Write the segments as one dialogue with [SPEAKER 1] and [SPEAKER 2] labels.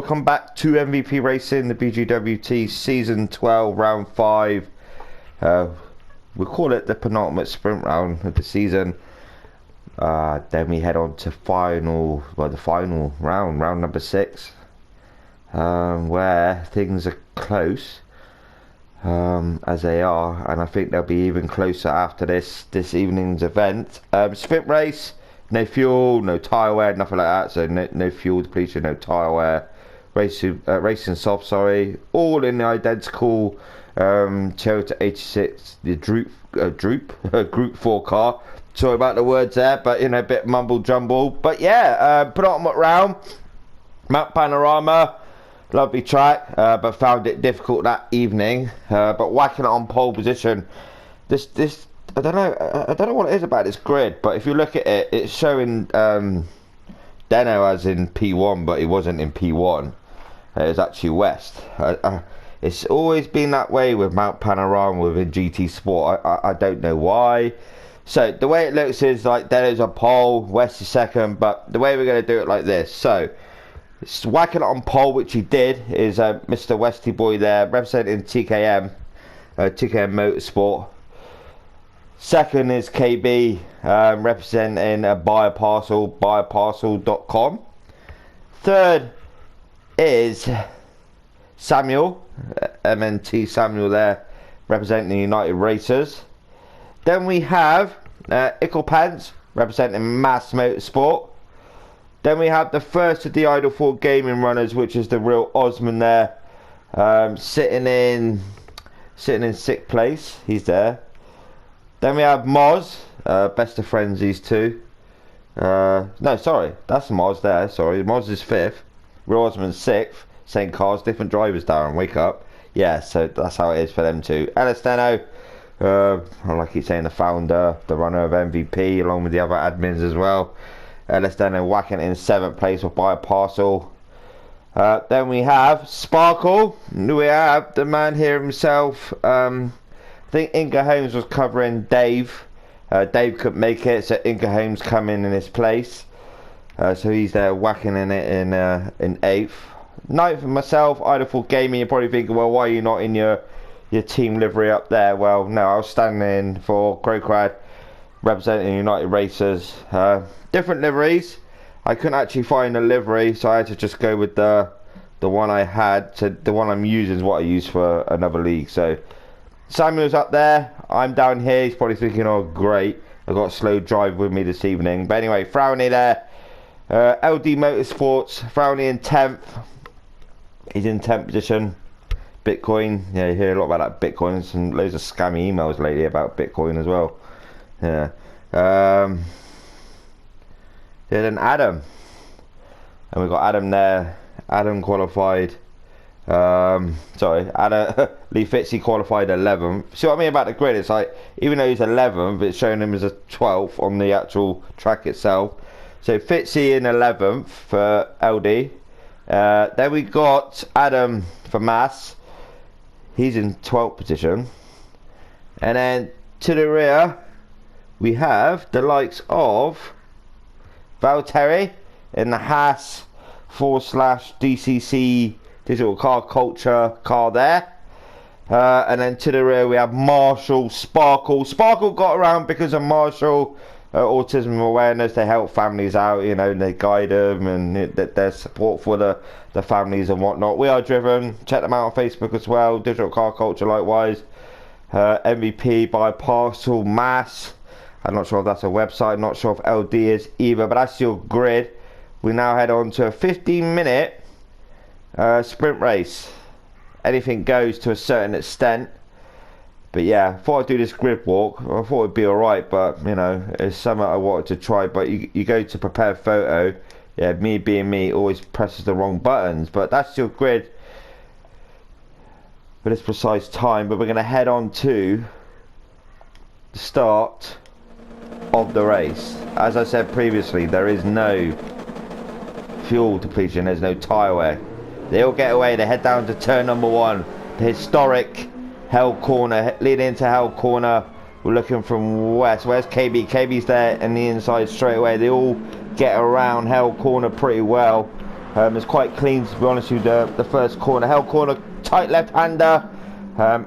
[SPEAKER 1] welcome back to MVP Racing, the BGWT Season 12, Round 5. We call it the penultimate sprint round of the season. Then we head on to the final round, round number 6, where things are close, as they are, and I think they'll be even closer after this evening's event. Sprint race. No fuel, no tyre wear, nothing like that. So no fuel depletion, no tyre wear. Racing soft, all in the identical Toyota 86, the Group 4 car. Sorry about the words there, but a bit mumble jumble. But yeah, penultimate round, Mount Panorama, lovely track, but found it difficult that evening. But whacking it on pole position, this. I don't know what it is about this grid, but if you look at it, it's showing Deno as in P1, but he wasn't in P1. It was actually West. It's always been that way with Mount Panorama within GT Sport. I don't know why. So the way it looks is like Deno's on pole, West is second, but the way we're going to do it like this. So it's whacking it on pole, which he did, is Mr. Westy Boy there, representing TKM Motorsport. Second is KB, representing buyerparcel.com. Third is Samuel, MNT Samuel there, representing the United Racers. Then we have Ickle Pants, representing Mass Motorsport. Then we have the first of the Idle 4 gaming runners, which is the real Osman there, sitting in 6th place. He's there. Then we have Moz, best of friends, these two. No, sorry, that's Moz there, sorry. Moz is 5th, Rosman's 6th, same cars, different drivers, Darren, wake up. Yeah, so that's how it is for them two. Ellis Deno, like he's saying, the founder, the runner of MVP, along with the other admins as well. Ellis Deno whacking it in 7th place with Buy a Parcel. Then we have Sparkle, we have the man here himself, I think Inga Holmes was covering Dave. Dave couldn't make it, so Inga Holmes come in his place. So he's there whacking in it in 8th. 9th for myself, Idle 4 Gaming. You're probably thinking, well, why are you not in your team livery up there? Well, no, I was standing in for Crowcrad, representing United Racers. Different liveries. I couldn't actually find a livery, so I had to just go with the one I had. So the one I'm using is what I use for another league. So Samuel's up there, I'm down here. He's probably thinking, oh great, I've got a slow drive with me this evening. But anyway, Frowney there, LD Motorsports, Frowney in 10th. He's in 10th position. Bitcoin, yeah, you hear a lot about that Bitcoin. Some loads of scammy emails lately about Bitcoin as well. Yeah. Then Adam, and we've got Adam there. Adam qualified. Lee Fitzy qualified 11th. See what I mean about the grid? It's like, even though he's 11th, it's showing him as a 12th on the actual track itself. So Fitzy in 11th for LD. Then we got Adam for Mass. He's in 12th position. And then to the rear, we have the likes of Valtteri in the Haas /DCC Digital Car Culture car there. And then to the rear we have Marshall, Sparkle. Sparkle got around because of Marshall autism awareness. They help families out, they guide them, and their support for the families and whatnot. We are driven. Check them out on Facebook as well. Digital Car Culture likewise. MVP by Parcel Mass. I'm not sure if that's a website. Not sure if LD is either, but that's your grid. We now head on to a 15-minute sprint race. Anything goes to a certain extent, but yeah, I thought I'd do this grid walk. I thought it'd be alright, but it's something I wanted to try. But you go to prepare photo, yeah, me being me always presses the wrong buttons, but that's your grid for this precise time. But we're going to head on to the start of the race. As I said previously, there is no fuel depletion, there's no tyre wear. They all get away, they head down to turn number 1, the historic Hell Corner, leading into Hell Corner. We're looking from west. Where's KB? KB's there in the inside straight away. They all get around Hell Corner pretty well. It's quite clean, to be honest with you, the first corner. Hell corner, tight left-hander.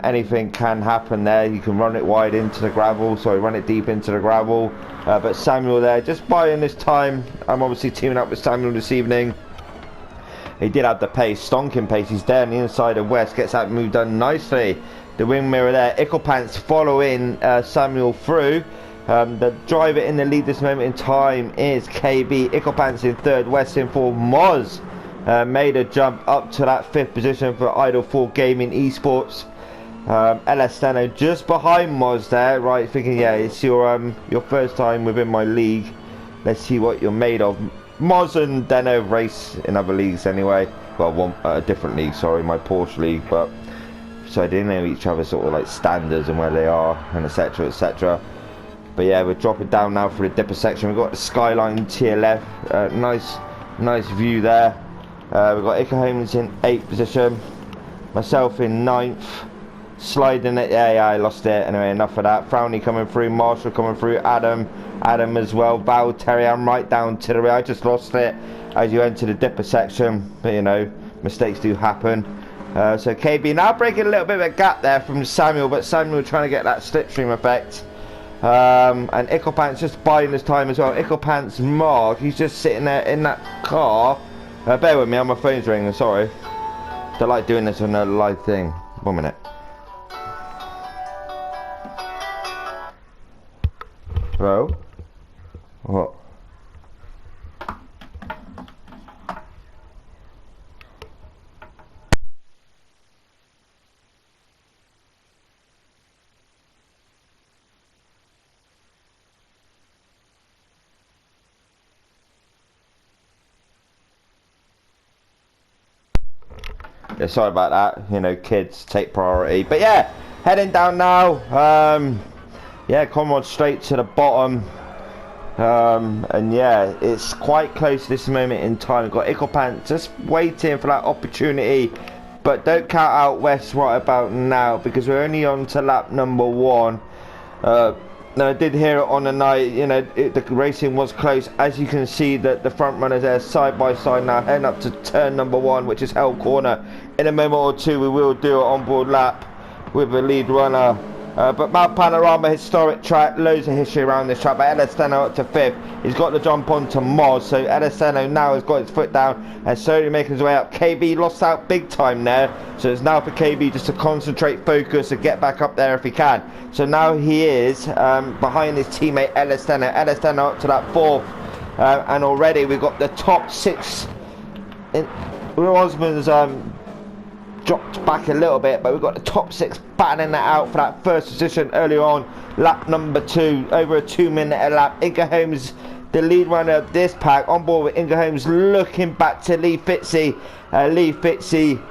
[SPEAKER 1] Anything can happen there. You can run it wide into the gravel, sorry, run it deep into the gravel. But Samuel there, just buying this time. I'm obviously teaming up with Samuel this evening. He did have the pace, stonking pace. He's there on the inside of West, gets that move done nicely. The wing mirror there, Icklepants following Samuel through. The driver in the lead this moment in time is KB. Icklepants in third, West in fourth. Moz made a jump up to that fifth position for Idle 4 Gaming Esports. LS Steno just behind Moz there, right, thinking, yeah, it's your first time within my league. Let's see what you're made of. Moz and Deno race in other leagues anyway. Well, a different league, sorry, my Porsche league, but so they know each other sort of like standards and where they are and etc, etc. But yeah, we're dropping down now for the dipper section. We've got the skyline tier left, nice view there. We've got Iker Holmes in 8th position, myself in 9th, sliding it, yeah, I lost it, anyway, enough of that. Frowny coming through, Marshall coming through, Adam as well, Val, Terry, I'm right down to the rear. I just lost it as you enter the dipper section, but you know, mistakes do happen. So KB now breaking a little bit of a gap there from Samuel, but Samuel trying to get that slipstream effect. And Icklepants just buying his time as well. Icklepants Mark, he's just sitting there in that car. Bear with me, my phone's ringing, sorry. Don't like doing this on a live thing. 1 minute. Hello? What? Yeah, sorry about that, you know, kids take priority. But yeah, heading down now. Yeah, Conrad straight to the bottom. And yeah, it's quite close to this moment in time. We've got Icklepants just waiting for that opportunity. But don't count out West right about now, because we're only on to lap number 1. Now I did hear it on the night, you know, the racing was close. As you can see, that the front runners there side by side now, heading up to turn number 1, which is Hell Corner. In a moment or two, we will do an onboard lap with the lead runner. But Mount Panorama, historic track, loads of history around this track. But LS Steno up to 5th. He's got the jump on to Moz. So LS Steno now has got his foot down and slowly making his way up. KB lost out big time there. So it's now for KB just to concentrate, focus, and get back up there if he can. So now he is behind his teammate LS Steno. LS Steno up to that 4th. And already we've got the top 6. Will Osmond's dropped back a little bit, but we've got the top 6 battling that out for that first position earlier on. Lap number 2, over a 2-minute a lap. Inga Holmes, the lead runner of this pack, on board with Inga Holmes, looking back to Lee Fitzy. Lee Fitzy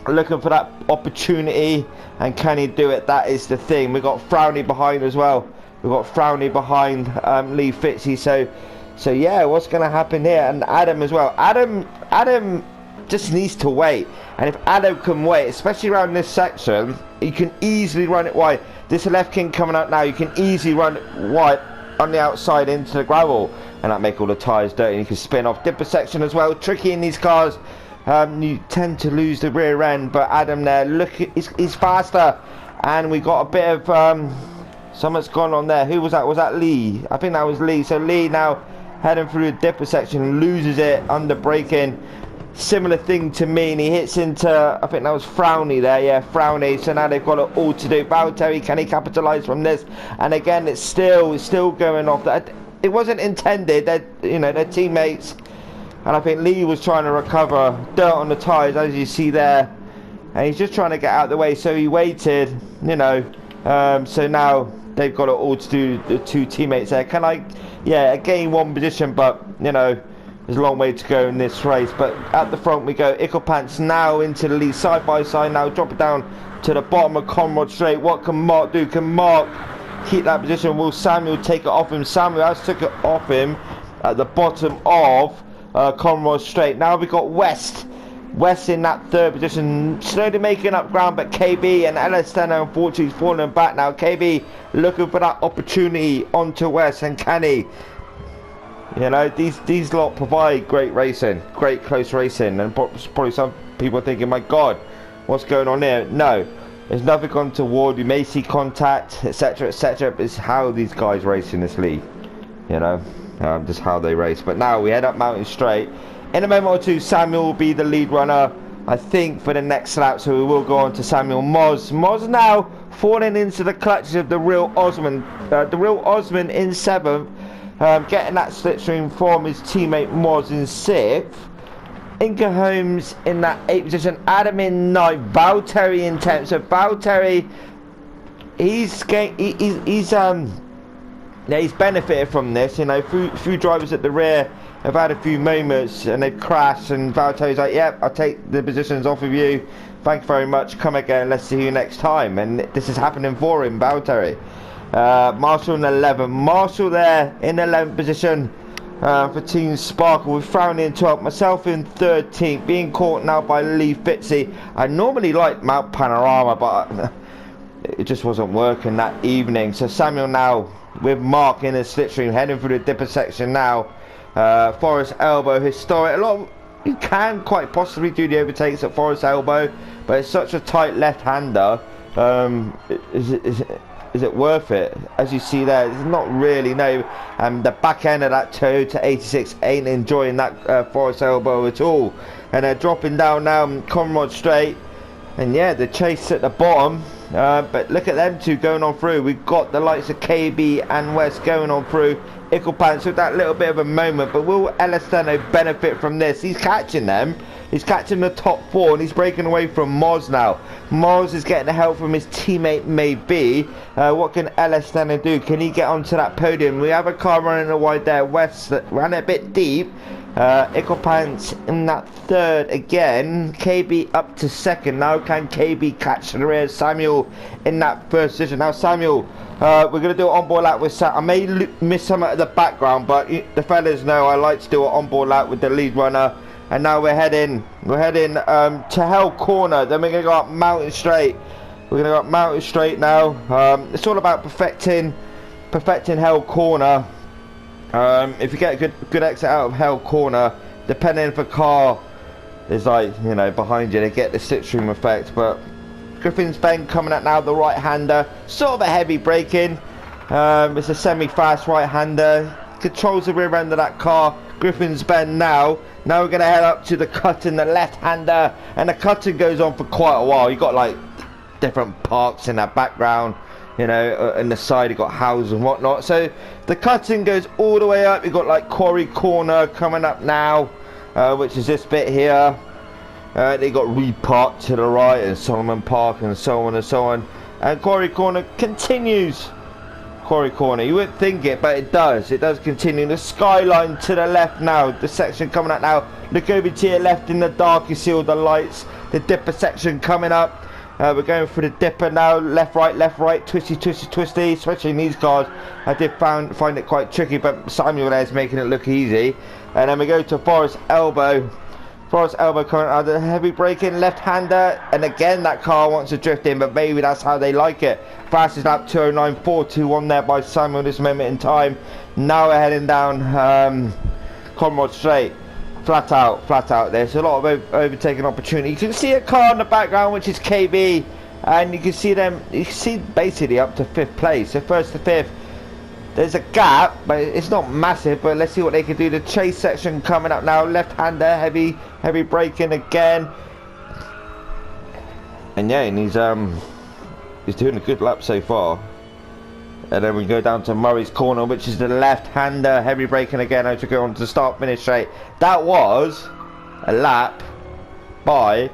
[SPEAKER 1] looking for that opportunity, and can he do it? That is the thing. We've got Frowny behind as well. We've got Frowny behind Lee Fitzy. So yeah, what's going to happen here? And Adam as well. Adam just needs to wait, and if Adam can wait, especially around this section, you can easily run it wide. This left king coming out now, you can easily run it wide on the outside into the gravel, and that make all the tyres dirty, and you can spin off. Dipper section as well, tricky in these cars. You tend to lose the rear end, but Adam there, look, he's faster, and we got a bit of something's gone on there. Who was that? Was that Lee? I think that was Lee. So Lee now heading through the dipper section, loses it under braking. Similar thing to me, and he hits into, I think that was Frowny there, yeah, Frowny. So now they've got it all to do. Valtteri, can he capitalise from this? And again, it's still going off. That it wasn't intended. That, you know, their teammates, and I think Lee was trying to recover dirt on the tyres, as you see there, and he's just trying to get out of the way. So he waited, you know. So now they've got it all to do. The 2 teammates there. Can I? Yeah, gain 1 position, but you know, there's a long way to go in this race. But at the front we go. Icklepants now into the lead, side by side now, drop it down to the bottom of Conrad Straight. What can Mark do? Can Mark keep that position? Will Samuel take it off him? Samuel has took it off him at the bottom of Conrad Straight. Now we've got West in that 3rd position, slowly making up ground, but KB and LS Steno unfortunately is falling back now. KB looking for that opportunity onto West, and can he? You know, these lot provide great racing, great close racing, and probably some people are thinking, my God, what's going on here? No, there's nothing untoward. You may see contact, etc., etc. But it's how these guys race in this league, you know, just how they race. But now we head up Mountain Straight. In a moment or two, Samuel will be the lead runner, I think, for the next lap. So we will go on to Samuel Moz. Moz now falling into the clutches of the real Osman. The real Osman in 7th. Getting that slipstream from his teammate Moz in 6th. Inca Holmes in that 8th position. Adam in 9th. Valtteri in 10th. So Valtteri, he's benefited from this. You know, few drivers at the rear have had a few moments and they've crashed, and Valtteri's like, yep, I'll take the positions off of you. Thank you very much. Come again. Let's see you next time. And this is happening for him, Valtteri. Marshall in 11th. Marshall there in 11th position for Team Sparkle, with Frowney in 12th. Myself in 13th, being caught now by Lee Fitzy. I normally like Mount Panorama, but it just wasn't working that evening. So Samuel now with Mark in the slipstream, heading through the dipper section now. Forest Elbow, historic. You can quite possibly do the overtakes at Forest Elbow, but it's such a tight left-hander. Is it worth it? As you see there, it's not really, no. The back end of that Toyota 86 ain't enjoying that Forest Elbow at all. And they're dropping down now Conrad Straight. And yeah, the chase at the bottom. But look at them two going on through. We've got the likes of KB and West going on through. Icklepants with that little bit of a moment, but will Elisteno benefit from this? He's catching them. He's catching the top 4, and he's breaking away from Moz now. Moz is getting the help from his teammate, maybe. What can Elisteno do? Can he get onto that podium? We have a car running a wide there. West ran a bit deep. Icklepants in that 3rd again. KB up to 2nd. Now can KB catch the rear? Samuel in that 1st position. Now Samuel, we're going to do an onboard lap with Sam. I may miss some at the background, but the fellas know I like to do an onboard lap with the lead runner. And now we're heading to Hell Corner. Then we're going to go up Mountain Straight. We're going to go up Mountain Straight now. It's all about perfecting Hell Corner. If you get a good exit out of Hell Corner, depending if a car is like, you know, behind you, they get the slipstream effect. But Griffin's Bend coming at now, the right-hander, sort of a heavy braking. It's a semi-fast right-hander, controls the rear end of that car. Griffin's Bend now. Now we're going to head up to the cut-in, the left-hander, and the cut-in goes on for quite a while. You've got like different parks in that background, you know, in the side you've got houses and whatnot. So the cut-in goes all the way up. You've got like Quarry Corner coming up now, which is this bit here. They got Reed Park to the right and Solomon Park and so on and so on. And Quarry Corner continues. Quarry Corner, you wouldn't think it, but it does continue. The Skyline to the left now, the section coming up now. Look over to your left in the dark, you see all the lights. The dipper section coming up. We're going through the dipper now, left right, twisty, especially in these cars. I did find it quite tricky, but Samuel there is making it look easy. And then we go to Forest Elbow. Forest Elbow coming out, the heavy braking, left-hander, and again that car wants to drift in, but maybe that's how they like it. Fastest lap 209.421 there by Samuel this moment in time. Now we're heading down Conrad Straight. Flat out there. So a lot of overtaking opportunity. You can see a car in the background, which is KB, and you can see them. You can see basically up to 5th place. So 1st to 5th. There's a gap, but it's not massive. But let's see what they can do. The chase section coming up now. Left-hander, heavy braking again. And yeah, and he's doing a good lap so far. And then we go down to Murray's Corner, which is the left-hander, heavy braking again. I to go on to the start-finish straight. That was a lap by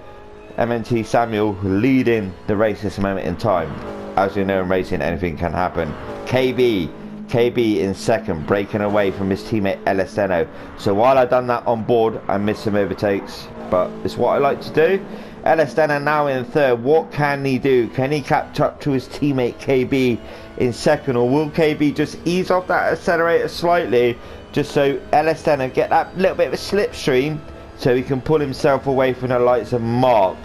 [SPEAKER 1] MNT Samuel, leading the race this moment in time. As you know, in racing, anything can happen. KB in 2nd, breaking away from his teammate Elisteno. So while I done that on board, I missed some overtakes, but it's what I like to do. Elisteno now in 3rd. What can he do? Can he catch up to his teammate KB in 2nd, or will KB just ease off that accelerator slightly, just so Elisteno get that little bit of a slipstream, so he can pull himself away from the likes of Mark,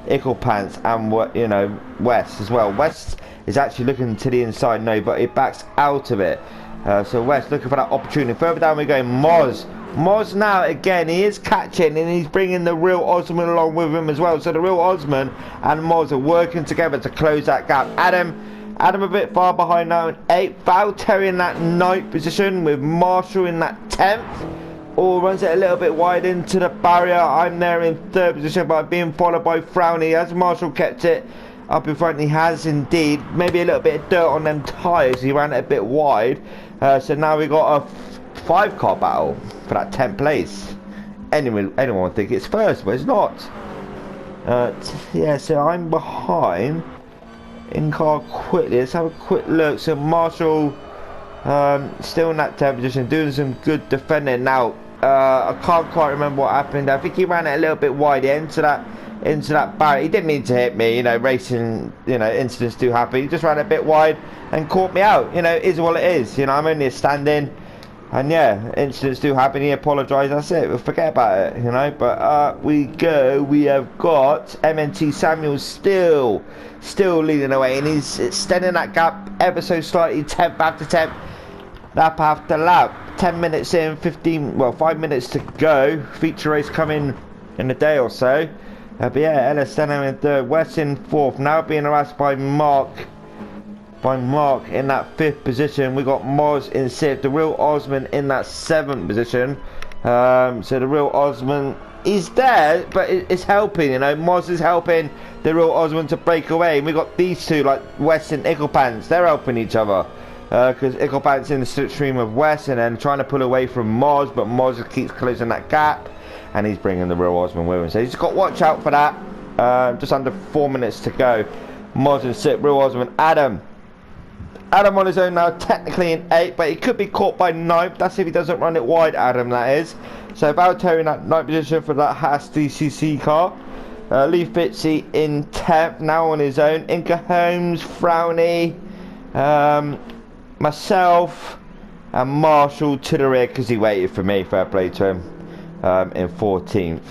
[SPEAKER 1] Icklepants, and you know, West as well. West is actually looking to the inside, no, but it backs out of it. So West looking for that opportunity. Further down we go, Moz. Moz now, again, he is catching and he's bringing the real Osman along with him as well. So the real Osman and Moz are working together to close that gap. Adam a bit far behind now in 8th. Valtteri in that 9th position with Marshall in that 10th. All runs it a little bit wide into the barrier. I'm there in 3rd position, but being followed by Frowney. As Marshall kept it up in front, he has indeed. Maybe a little bit of dirt on them tyres. He ran it a bit wide. So now we got a 5-car battle for that 10th place. Anyone would think it's first, but it's not. Yeah, so I'm behind in car quickly. Let's have a quick look. So Marshall still in that 10th position, doing some good defending. Now I can't quite remember what happened. I think he ran it a little bit wide into that barrier. He didn't mean to hit me, you know, racing, you know, incidents do happen. He just ran a bit wide and caught me out. You know, it is what it is. You know, I'm only a stand-in. And yeah, incidents do happen. He apologised. That's it. We'll forget about it, you know. But we go. We have got MNT Samuel still leading the way, and he's extending that gap ever so slightly. 10th after 10th, lap after lap. 10 minutes in, 5 minutes to go. Feature race coming in a day or so. But yeah, Ellis Steno in 3rd, West in 4th. Now being harassed by Mark in that 5th position. We got Moz in 6th, the real Osman in that 7th position. So the real Osman is there, but it's helping, you know. Moz is helping the real Osman to break away. And we got these two, like West and Icklepants, they're helping each other. Because Icklepants in the slipstream of West and then trying to pull away from Moz, but Moz keeps closing that gap. And he's bringing the real Osman with him. So he's just got to watch out for that. Just under 4 minutes to go. Moz in 6th, real Osman. Adam on his own now, technically in 8th, but he could be caught by 9th. That's if he doesn't run it wide, Adam, that is. So Valtteri in that 9th position for that Haas DCC car. Lee Fitzy in 10th, now on his own. Inca Holmes, Frowney, myself, and Marshall to the rear because he waited for me. Fair play to him. In 14th.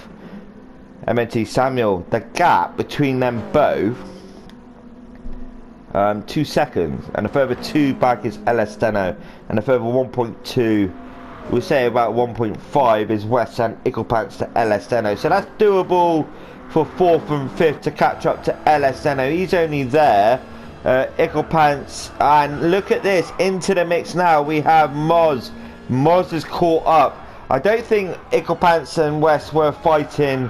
[SPEAKER 1] MNT Samuel, the gap between them both, 2 seconds, and a further 2 back is LS Steno, and a further 1.2, we'll say about 1.5 is West and Icklepants to LS Steno. So that's doable for 4th and 5th to catch up to LS Steno. He's only there. Icklepants, and look at this, into the mix now we have Moz. Moz is caught up. I don't think Icklepants and West were fighting,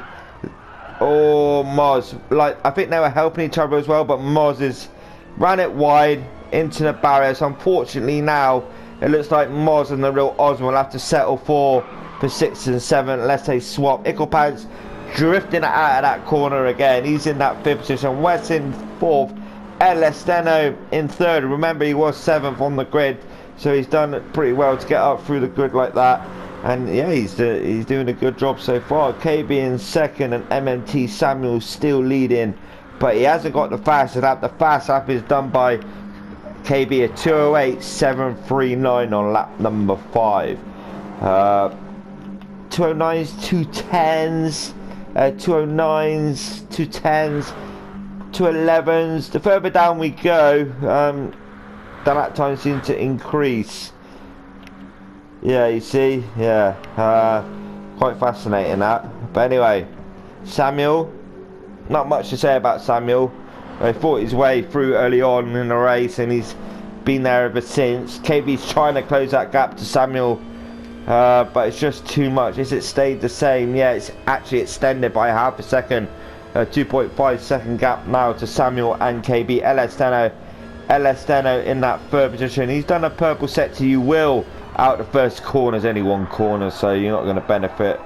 [SPEAKER 1] or Moz, like I think they were helping each other as well, but Moz is ran it wide into the barrier. So unfortunately now it looks like Moz and the real Osman will have to settle for 6th and 7th unless they swap. Icklepants drifting out of that corner again. He's in that 5th position. West in 4th. LS Steno in 3rd. Remember, he was 7th on the grid, so he's done it pretty well to get up through the grid like that. And yeah, he's doing a good job so far. KB in 2nd and MNT Samuel still leading, but he hasn't got the fastest lap. The fast lap is done by KB at 208.739 on lap number 5. 209s, 210s, 209s, 210s, 211s. The further down we go, the lap time seems to increase. Yeah, you see, yeah, quite fascinating that. But anyway, Samuel, not much to say about Samuel. He fought his way through early on in the race and he's been there ever since. KB's trying to close that gap to Samuel, but it's just too much. Is it stayed the same? Yeah, it's actually extended by half a second. 2.5 second gap now to Samuel and KB. LS Steno in that 3rd position. He's done a purple sector. You will out the first corner is only 1 corner, so you're not going to benefit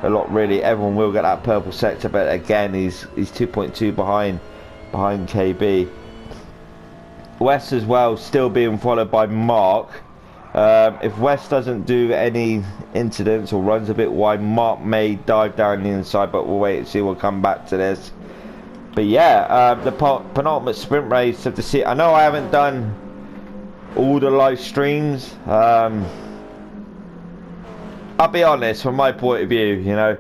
[SPEAKER 1] a lot really. Everyone will get that purple sector, but again he's 2.2 behind KB. West as well still being followed by Mark. If West doesn't do any incidents or runs a bit wide, Mark may dive down the inside, but we'll wait and see. We'll come back to this. But yeah, the penultimate sprint race of the season. I know I haven't done all the live streams. I'll be honest, from my point of view, you know,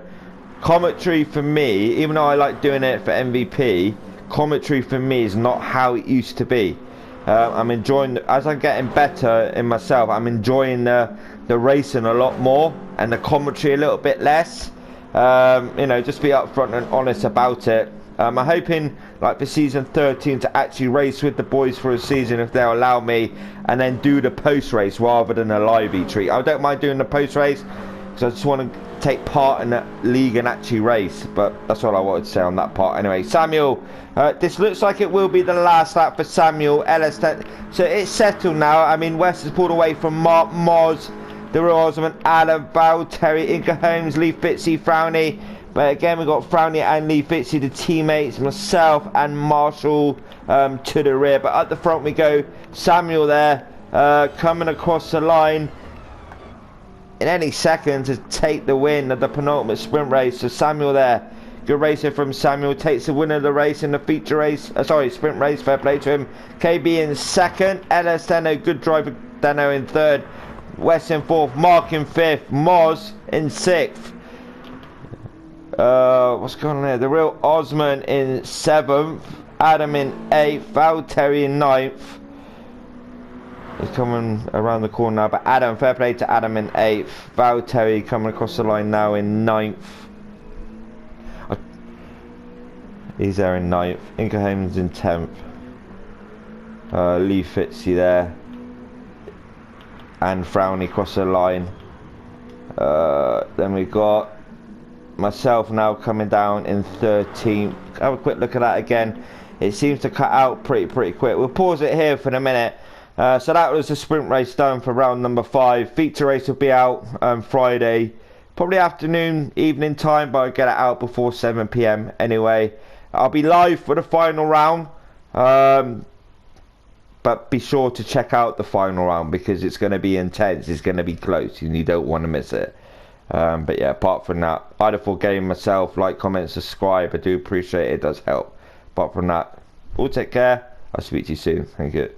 [SPEAKER 1] commentary for me, even though I like doing it for MVP, commentary for me is not how it used to be. I'm enjoying, as I'm getting better in myself, I'm enjoying the racing a lot more and the commentary a little bit less. You know, just be upfront and honest about it. I'm hoping, like for season 13, to actually race with the boys for a season if they'll allow me, and then do the post race rather than a live treat. I don't mind doing the post race because I just want to take part in that league and actually race. But that's all I wanted to say on that part. Anyway, Samuel, this looks like it will be the last lap for Samuel. LS10. So it's settled now. I mean, West has pulled away from Mark Moz, the Real Osman, Adam, Val, Terry, Inca Holmes, Lee Fitzy, Frowny. But again, we've got Frowny and Lee Fitzy, the teammates, myself and Marshall to the rear. But at the front we go, Samuel there, coming across the line in any second to take the win of the penultimate sprint race. So Samuel there, good racing from Samuel, takes the win of the race in the feature race, sprint race, fair play to him. KB in second, LS Deno, good driver Deno in third, West in fourth, Mark in fifth, Moz in sixth. What's going on there? The Real Osman in seventh, Adam in eighth, Val Terry in ninth. He's coming around the corner now, but Adam, fair play to Adam in eighth, Val Terry coming across the line now in ninth. He's there in ninth, Inca Holmes in 10th. Lee Fitzy there, and Frowny across the line. Then we got myself now coming down in 13th. Have a quick look at that again. It seems to cut out pretty quick. We'll pause it here for a minute. So that was the sprint race done for round number 5. Feature race will be out Friday, probably afternoon, evening time, but I'll get it out before 7 PM anyway. I'll be live for the final round. But be sure to check out the final round because it's going to be intense. It's going to be close and you don't want to miss it. But yeah, apart from that, I'd have full game myself. Like, comment, subscribe. I do appreciate it. It does help. Apart from that, all take care. I'll speak to you soon. Thank you.